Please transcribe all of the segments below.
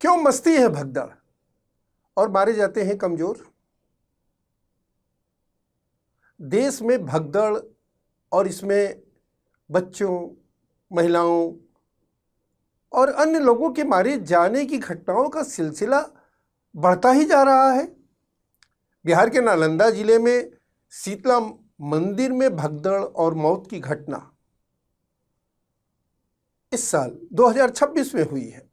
क्यों मस्ती है भगदड़ और मारे जाते हैं कमजोर? देश में भगदड़ और इसमें बच्चों, महिलाओं और अन्य लोगों के मारे जाने की घटनाओं का सिलसिला बढ़ता ही जा रहा है। बिहार के नालंदा जिले में शीतला मंदिर में भगदड़ और मौत की घटना इस साल 2026 में हुई है।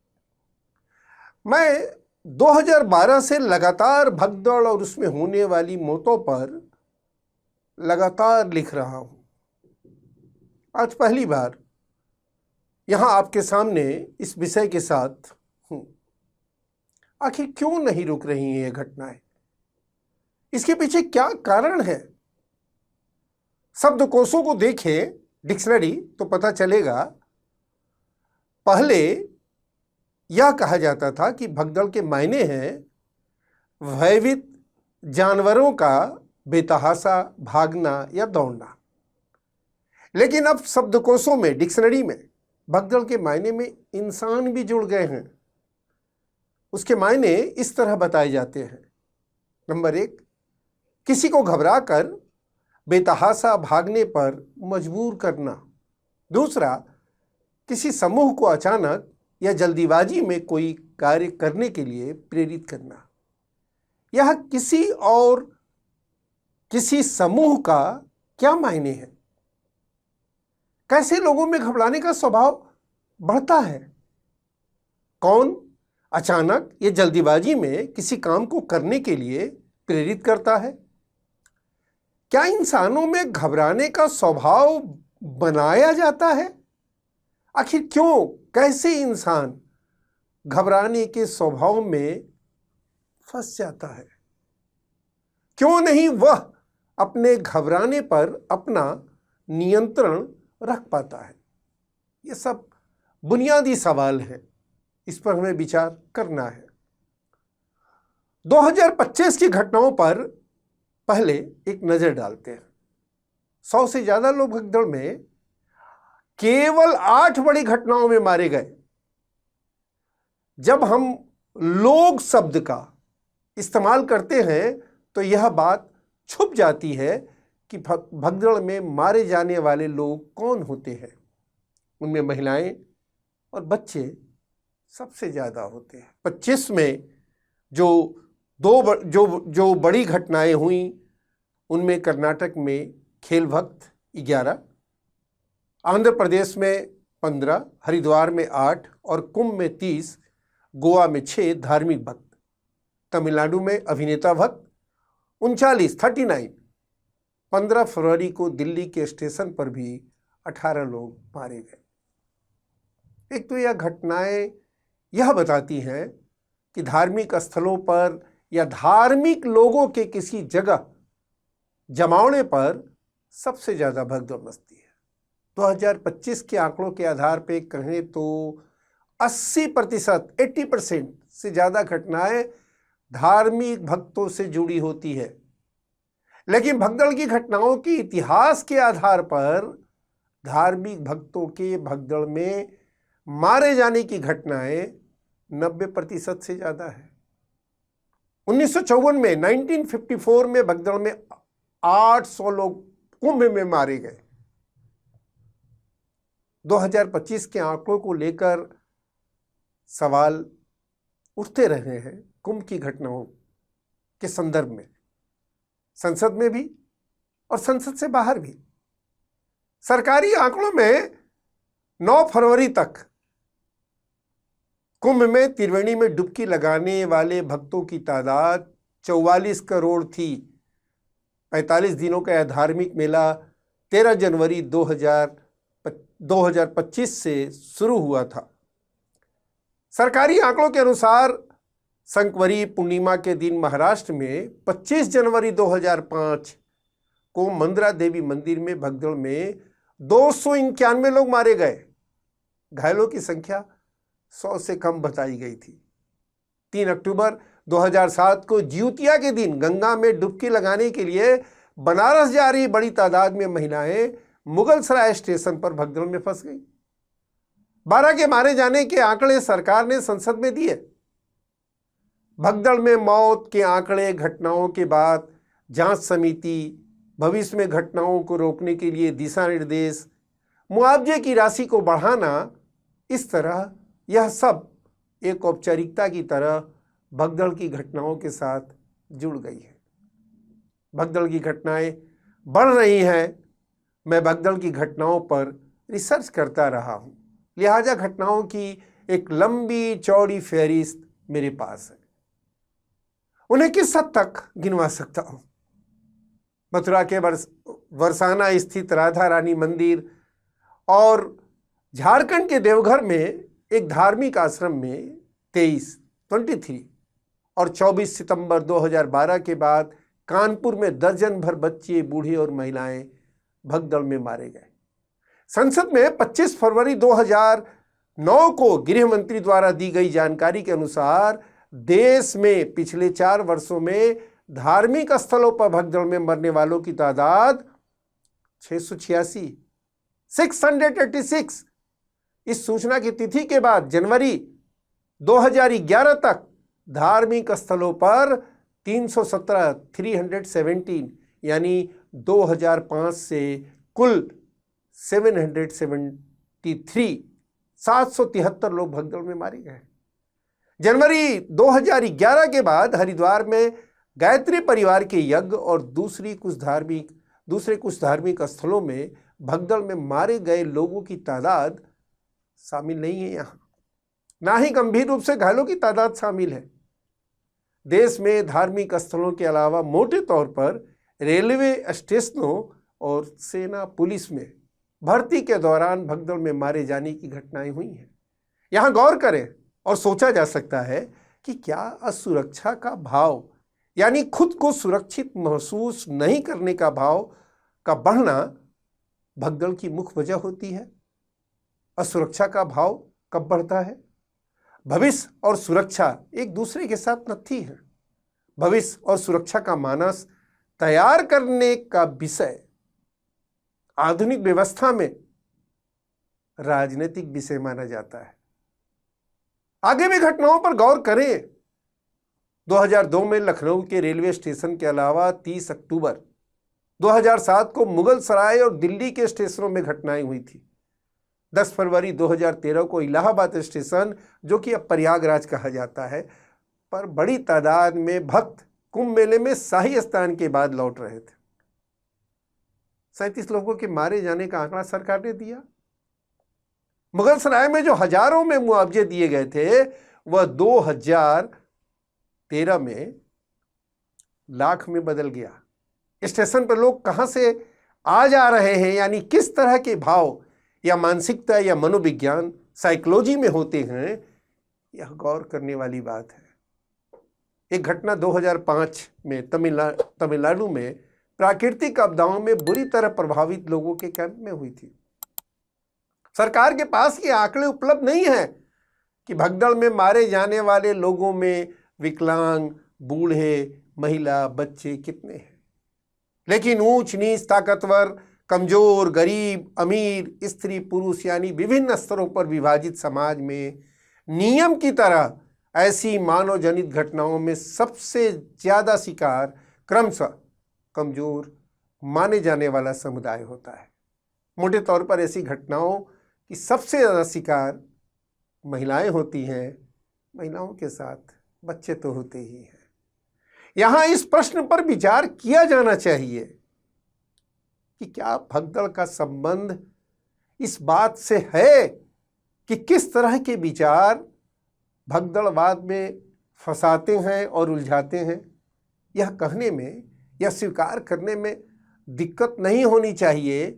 मैं 2012 से लगातार भगदड़ और उसमें होने वाली मौतों पर लगातार लिख रहा हूं। आज पहली बार यहां आपके सामने इस विषय के साथ हूं। आखिर क्यों नहीं रुक रही हैं ये घटनाएं? इसके पीछे क्या कारण है? शब्दकोशों को देखें, डिक्शनरी, तो पता चलेगा। पहले यह कहा जाता था कि भगदड़ के मायने हैं भयभीत जानवरों का बेतहाशा भागना या दौड़ना। लेकिन अब शब्दकोशों में, डिक्शनरी में भगदड़ के मायने में इंसान भी जुड़ गए हैं। उसके मायने इस तरह बताए जाते हैं। नंबर 1, किसी को घबरा कर बेतहाशा भागने पर मजबूर करना। दूसरा, किसी समूह को अचानक या जल्दीबाजी में कोई कार्य करने के लिए प्रेरित करना। यह किसी समूह का क्या मायने है? कैसे लोगों में घबराने का स्वभाव बढ़ता है? कौन अचानक या जल्दीबाजी में किसी काम को करने के लिए प्रेरित करता है? क्या इंसानों में घबराने का स्वभाव बनाया जाता है? आखिर क्यों, कैसे इंसान घबराने के स्वभाव में फंस जाता है? क्यों नहीं वह अपने घबराने पर अपना नियंत्रण रख पाता है? ये सब बुनियादी सवाल हैं, इस पर हमें विचार करना है। 2025 की घटनाओं पर पहले एक नजर डालते हैं। 100 से ज्यादा लोग भगदड़ में केवल 8 बड़ी घटनाओं में मारे गए। जब हम लोग शब्द का इस्तेमाल करते हैं तो यह बात छुप जाती है कि भगदड़ में मारे जाने वाले लोग कौन होते हैं। उनमें महिलाएं और बच्चे सबसे ज्यादा होते हैं। 25 में जो बड़ी घटनाएं हुई, उनमें कर्नाटक में खेल भक्त 11, आंध्र प्रदेश में 15, हरिद्वार में 8 और कुंभ में 30, गोवा में 6 धार्मिक भक्त, तमिलनाडु में अभिनेता भक्त 39, 15 फरवरी को दिल्ली के स्टेशन पर भी 18 लोग मारे गए। एक तो यह घटनाएं यह बताती हैं कि धार्मिक स्थलों पर या धार्मिक लोगों के किसी जगह जमावड़े पर सबसे ज्यादा भगदड़ मचती है। 2025 के आंकड़ों के आधार पर कहें तो 80%, 80% से ज्यादा घटनाएं धार्मिक भक्तों से जुड़ी होती है। लेकिन भगदड़ की घटनाओं के इतिहास के आधार पर धार्मिक भक्तों के भगदड़ में मारे जाने की घटनाएं 90% से ज्यादा है। 1954 में 1954 में भगदड़ में 800 लोग कुंभ में मारे गए। 2025 के आंकड़ों को लेकर सवाल उठते रहे हैं कुंभ की घटनाओं के संदर्भ में, संसद में भी और संसद से बाहर भी। सरकारी आंकड़ों में 9 फरवरी तक कुंभ में त्रिवेणी में डुबकी लगाने वाले भक्तों की तादाद 44 करोड़ थी। 45 दिनों का यह धार्मिक मेला 13 जनवरी 2025 से शुरू हुआ था। सरकारी आंकड़ों के अनुसार संकवरी पूर्णिमा के दिन महाराष्ट्र में 25 जनवरी 2005 को मंदिरा देवी मंदिर में भगदड़ में 291 लोग मारे गए। घायलों की संख्या 100 से कम बताई गई थी। 3 अक्टूबर 2007 को जिउतिया के दिन गंगा में डुबकी लगाने के लिए बनारस जा रही बड़ी तादाद में महिलाएं मुगलसराय स्टेशन पर भगदड़ में फंस गई। 12 के मारे जाने के आंकड़े सरकार ने संसद में दिए। भगदड़ में मौत के आंकड़े, घटनाओं के बाद जांच समिति, भविष्य में घटनाओं को रोकने के लिए दिशा निर्देश, मुआवजे की राशि को बढ़ाना, इस तरह यह सब एक औपचारिकता की तरह भगदड़ की घटनाओं के साथ जुड़ गई है। भगदड़ की घटनाएं बढ़ रही हैं। मैं भगदड़ की घटनाओं पर रिसर्च करता रहा हूं, लिहाजा घटनाओं की एक लंबी चौड़ी फहरिस्त मेरे पास है। उन्हें किस हद तक गिनवा सकता हूं? मथुरा के बरसाना स्थित राधा रानी मंदिर और झारखंड के देवघर में एक धार्मिक आश्रम में 23 और 24 सितंबर 2012 के बाद कानपुर में दर्जन भर बच्चे, बूढ़े और महिलाएं भगदड़ में मारे गए। संसद में 25 फरवरी 2009 को गृह मंत्री द्वारा दी गई जानकारी के अनुसार देश में पिछले 4 वर्षों में धार्मिक स्थलों पर भगदड़ में मरने वालों की तादाद 686। इस सूचना की तिथि के बाद जनवरी 2011 तक धार्मिक स्थलों पर 317 यानी 2005 से कुल 773 लोग भगदड़ में मारे गए। जनवरी 2011 के बाद हरिद्वार में गायत्री परिवार के यज्ञ और दूसरे कुछ धार्मिक स्थलों में भगदड़ में मारे गए लोगों की तादाद शामिल नहीं है यहाँ, ना ही गंभीर रूप से घायलों की तादाद शामिल है। देश में धार्मिक स्थलों के अलावा मोटे तौर पर रेलवे स्टेशनों और सेना पुलिस में भर्ती के दौरान भगदड़ में मारे जाने की घटनाएं हुई हैं। यहाँ गौर करें और सोचा जा सकता है कि क्या असुरक्षा का भाव, यानी खुद को सुरक्षित महसूस नहीं करने का भाव का बढ़ना भगदड़ की मुख्य वजह होती है? असुरक्षा का भाव कब बढ़ता है? भविष्य और सुरक्षा एक दूसरे के साथ नत्थी है। भविष्य और सुरक्षा का मानस तैयार करने का विषय आधुनिक व्यवस्था में राजनीतिक विषय माना जाता है। आगे भी घटनाओं पर गौर करें। 2002 में लखनऊ के रेलवे स्टेशन के अलावा 30 अक्टूबर 2007 को मुगल सराय और दिल्ली के स्टेशनों में घटनाएं हुई थी। 10 फरवरी 2013 को इलाहाबाद स्टेशन, जो कि अब प्रयागराज कहा जाता है, पर बड़ी तादाद में भक्त कुंभ मेले में शाही स्नान के बाद लौट रहे थे। 37 लोगों के मारे जाने का आंकड़ा सरकार ने दिया। मुगल सराय में जो हजारों में मुआवजे दिए गए थे, वह 2013 में लाख में बदल गया। स्टेशन पर लोग कहां से आ जा रहे हैं, यानी किस तरह के भाव या मानसिकता या मनोविज्ञान, साइकोलॉजी में होते हैं, यह गौर करने वाली बात है। एक घटना 2005 में तमिलनाडु में प्राकृतिक आपदाओं में बुरी तरह प्रभावित लोगों के कैंप में हुई थी। सरकार के पास ये आंकड़े उपलब्ध नहीं है कि भगदड़ में मारे जाने वाले लोगों में विकलांग, बूढ़े, महिला, बच्चे कितने हैं। लेकिन ऊंच नीच, ताकतवर, कमजोर, गरीब, अमीर, स्त्री, पुरुष, यानी विभिन्न स्तरों पर विभाजित समाज में नियम की तरह ऐसी मानव जनित घटनाओं में सबसे ज्यादा शिकार क्रमशः कमजोर माने जाने वाला समुदाय होता है। मोटे तौर पर ऐसी घटनाओं की सबसे ज्यादा शिकार महिलाएं होती हैं। महिलाओं के साथ बच्चे तो होते ही हैं। यहां इस प्रश्न पर विचार किया जाना चाहिए कि क्या भगदड़ का संबंध इस बात से है कि किस तरह के विचार भगदड़वाद में फंसाते हैं और उलझाते हैं। यह कहने में या स्वीकार करने में दिक्कत नहीं होनी चाहिए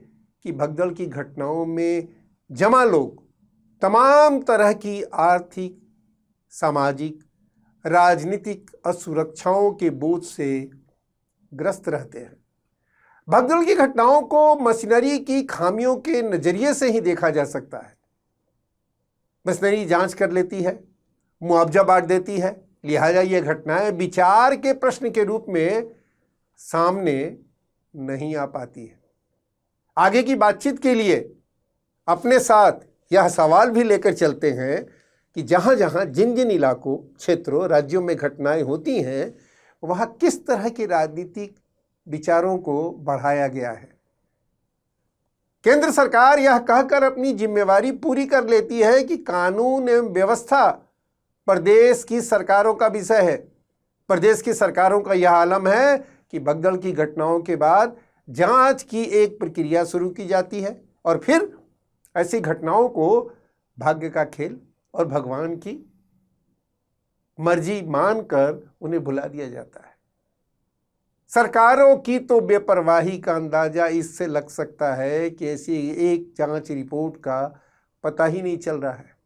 कि भगदड़ की घटनाओं में जमा लोग तमाम तरह की आर्थिक, सामाजिक, राजनीतिक असुरक्षाओं के बोझ से ग्रस्त रहते हैं। भगदड़ की घटनाओं को मशीनरी की खामियों के नजरिए से ही देखा जा सकता है। मशीनरी जांच कर लेती है, मुआवजा बांट देती है, लिहाजा ये घटनाएं विचार के प्रश्न के रूप में सामने नहीं आ पाती है। आगे की बातचीत के लिए अपने साथ यह सवाल भी लेकर चलते हैं कि जहाँ जहाँ जिन जिन इलाकों, क्षेत्रों, राज्यों में घटनाएं होती हैं, वहाँ किस तरह के राजनीतिक विचारों को बढ़ाया गया है। केंद्र सरकार यह कहकर अपनी जिम्मेवारी पूरी कर लेती है कि कानून एवं व्यवस्था प्रदेश की सरकारों का विषय है। प्रदेश की सरकारों का यह आलम है कि भगदड़ की घटनाओं के बाद जांच की एक प्रक्रिया शुरू की जाती है और फिर ऐसी घटनाओं को भाग्य का खेल और भगवान की मर्जी मानकर उन्हें भुला दिया जाता है। सरकारों की तो बेपरवाही का अंदाजा इससे लग सकता है कि ऐसी एक जांच रिपोर्ट का पता ही नहीं चल रहा है।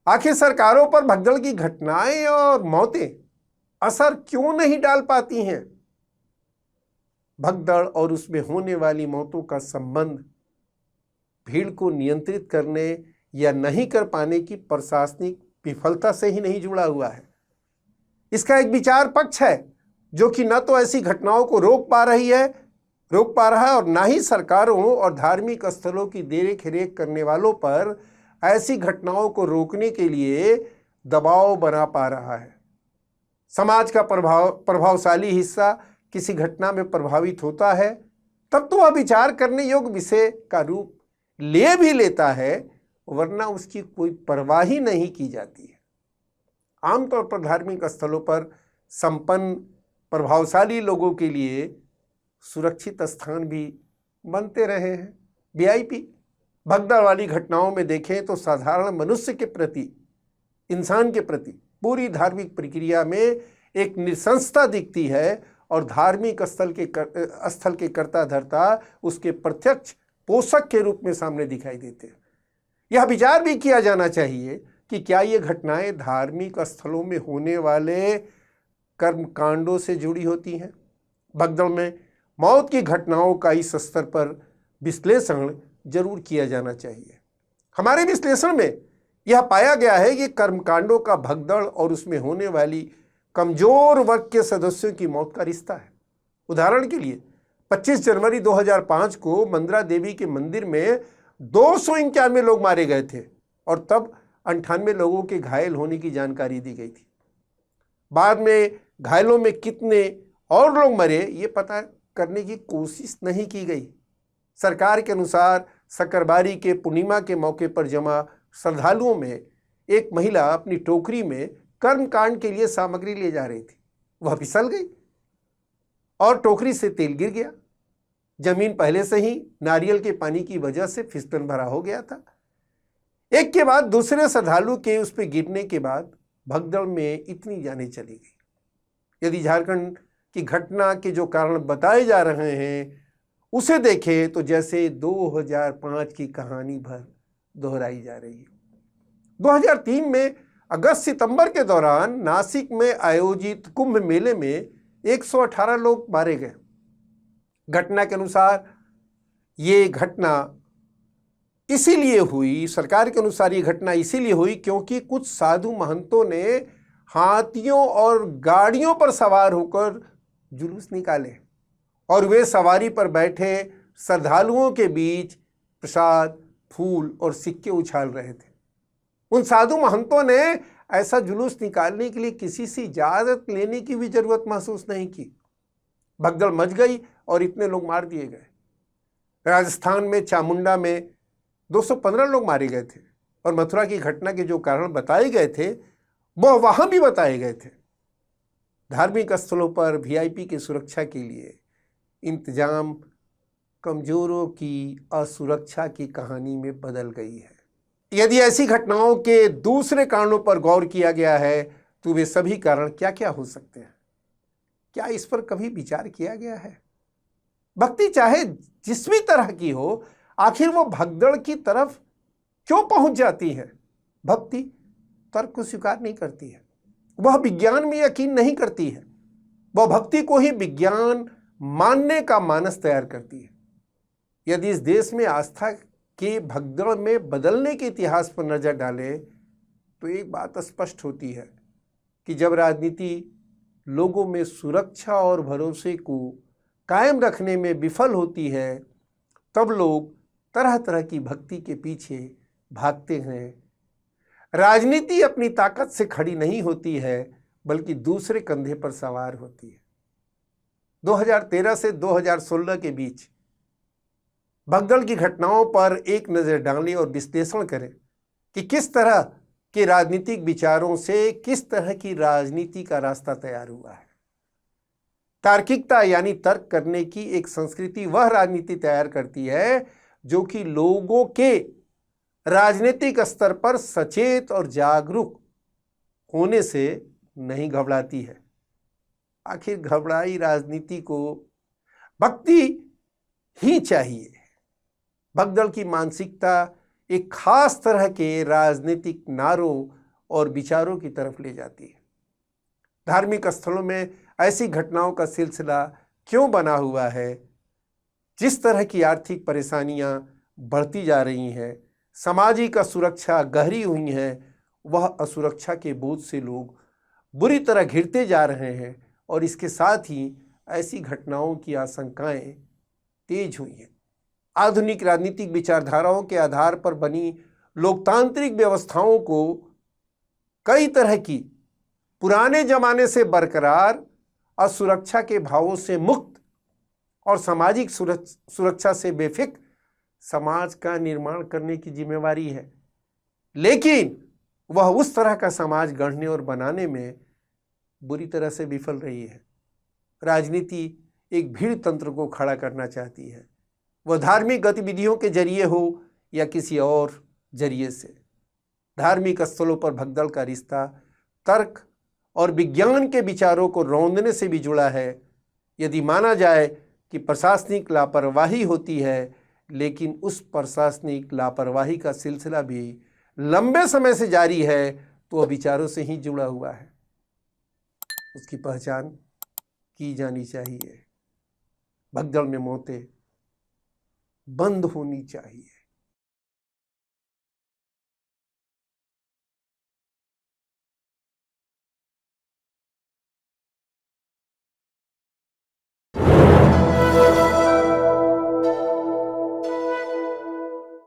आखिर सरकारों पर भगदड़ की घटनाएं और मौतें असर क्यों नहीं डाल पाती हैं? भगदड़ और उसमें होने वाली मौतों का संबंध भीड़ को नियंत्रित करने या नहीं कर पाने की प्रशासनिक विफलता से ही नहीं जुड़ा हुआ है। इसका एक विचार पक्ष है जो कि न तो ऐसी घटनाओं को रोक पा रहा है और न ही सरकारों और धार्मिक स्थलों की देख रेख करने वालों पर ऐसी घटनाओं को रोकने के लिए दबाव बना पा रहा है। समाज का प्रभावशाली हिस्सा किसी घटना में प्रभावित होता है तब तो वह विचार करने योग्य विषय का रूप ले भी लेता है, वरना उसकी कोई परवाह ही नहीं की जाती है। आमतौर पर धार्मिक स्थलों पर संपन्न प्रभावशाली लोगों के लिए सुरक्षित स्थान भी बनते रहे हैं। वीआईपी भगदड़ वाली घटनाओं में देखें तो साधारण मनुष्य के प्रति, इंसान के प्रति पूरी धार्मिक प्रक्रिया में एक निशंसता दिखती है और धार्मिक स्थल के कर्ता धर्ता उसके प्रत्यक्ष पोषक के रूप में सामने दिखाई देते हैं। यह विचार भी किया जाना चाहिए कि क्या ये घटनाएं धार्मिक स्थलों में होने वाले कर्मकांडों से जुड़ी होती हैं। भगदड़ में मौत की घटनाओं का इस स्तर पर विश्लेषण जरूर किया जाना चाहिए। हमारे विश्लेषण में यह पाया गया है कि कर्मकांडों का भगदड़ और उसमें होने वाली कमजोर वर्ग के सदस्यों की मौत का रिश्ता है। उदाहरण के लिए 25 जनवरी 2005 को मंदरा देवी के मंदिर में 291 लोग मारे गए थे और तब 98 लोगों के घायल होने की जानकारी दी गई थी। बाद में घायलों में कितने और लोग मरे ये पता करने की कोशिश नहीं की गई। सरकार के अनुसार शकरबारी के पूर्णिमा के मौके पर जमा श्रद्धालुओं में एक महिला अपनी टोकरी में कर्मकांड के लिए सामग्री ले जा रही थी। वह फिसल गई और टोकरी से तेल गिर गया। जमीन पहले से ही नारियल के पानी की वजह से फिसलन भरा हो गया था। एक के बाद दूसरे श्रद्धालु के उस पर गिरने के बाद भगदड़ में इतनी जानें चली गई। यदि झारखंड की घटना के जो कारण बताए जा रहे हैं उसे देखें तो जैसे 2005 की कहानी भर दोहराई जा रही है। 2003 में अगस्त सितंबर के दौरान नासिक में आयोजित कुंभ मेले में 118 लोग मारे गए। घटना के अनुसार ये घटना इसीलिए हुई, सरकार के अनुसार ये घटना इसीलिए हुई क्योंकि कुछ साधु महंतों ने हाथियों और गाड़ियों पर सवार होकर जुलूस निकाले और वे सवारी पर बैठे श्रद्धालुओं के बीच प्रसाद, फूल और सिक्के उछाल रहे थे। उन साधु महंतों ने ऐसा जुलूस निकालने के लिए किसी से इजाजत लेने की भी जरूरत महसूस नहीं की। भगदड़ मच गई और इतने लोग मार दिए गए। राजस्थान में चामुंडा में 215 लोग मारे गए थे और मथुरा की घटना के जो कारण बताए गए थे वह वहां भी बताए गए थे। धार्मिक स्थलों पर वीआईपी की सुरक्षा के लिए इंतजाम कमजोरों की असुरक्षा की कहानी में बदल गई है। यदि ऐसी घटनाओं के दूसरे कारणों पर गौर किया गया है तो वे सभी कारण क्या क्या हो सकते हैं? क्या इस पर कभी विचार किया गया है? भक्ति चाहे जिस भी तरह की हो, आखिर वो भगदड़ की तरफ क्यों पहुंच जाती है? भक्ति तर्क को स्वीकार नहीं करती है, वह विज्ञान में यकीन नहीं करती है, वह भक्ति को ही विज्ञान मानने का मानस तैयार करती है। यदि इस देश में आस्था के भगदड़ में बदलने के इतिहास पर नजर डालें तो एक बात स्पष्ट होती है कि जब राजनीति लोगों में सुरक्षा और भरोसे को कायम रखने में विफल होती है तब लोग तरह तरह की भक्ति के पीछे भागते हैं। राजनीति अपनी ताकत से खड़ी नहीं होती है, बल्कि दूसरे कंधे पर सवार होती है। 2013 से 2016 के बीच भगदड़ की घटनाओं पर एक नज़र डालें और विश्लेषण करें कि किस तरह के राजनीतिक विचारों से किस तरह की राजनीति का रास्ता तैयार हुआ है। तार्किकता यानी तर्क करने की एक संस्कृति वह राजनीति तैयार करती है जो कि लोगों के राजनीतिक स्तर पर सचेत और जागरूक होने से नहीं घबराती है। आखिर घबराई राजनीति को भक्ति ही चाहिए। भगदड़ की मानसिकता एक खास तरह के राजनीतिक नारों और विचारों की तरफ ले जाती है। धार्मिक स्थलों में ऐसी घटनाओं का सिलसिला क्यों बना हुआ है? जिस तरह की आर्थिक परेशानियां बढ़ती जा रही हैं, सामाजिक असुरक्षा गहरी हुई है, वह असुरक्षा के बोझ से लोग बुरी तरह घिरते जा रहे हैं और इसके साथ ही ऐसी घटनाओं की आशंकाएं तेज हुई हैं। आधुनिक राजनीतिक विचारधाराओं के आधार पर बनी लोकतांत्रिक व्यवस्थाओं को कई तरह की पुराने जमाने से बरकरार असुरक्षा के भावों से मुक्त और सामाजिक सुरक्षा से बेफिक्र समाज का निर्माण करने की जिम्मेवारी है। लेकिन वह उस तरह का समाज गढ़ने और बनाने में बुरी तरह से विफल रही है। राजनीति एक भीड़ तंत्र को खड़ा करना चाहती है, वह धार्मिक गतिविधियों के जरिए हो या किसी और जरिए से। धार्मिक स्थलों पर भगदड़ का रिश्ता तर्क और विज्ञान के विचारों को रौंदने से भी जुड़ा है। यदि माना जाए कि प्रशासनिक लापरवाही होती है, लेकिन उस प्रशासनिक लापरवाही का सिलसिला भी लंबे समय से जारी है, तो वह विचारों से ही जुड़ा हुआ है। उसकी पहचान की जानी चाहिए। भगदड़ में मौतें बंद होनी चाहिए।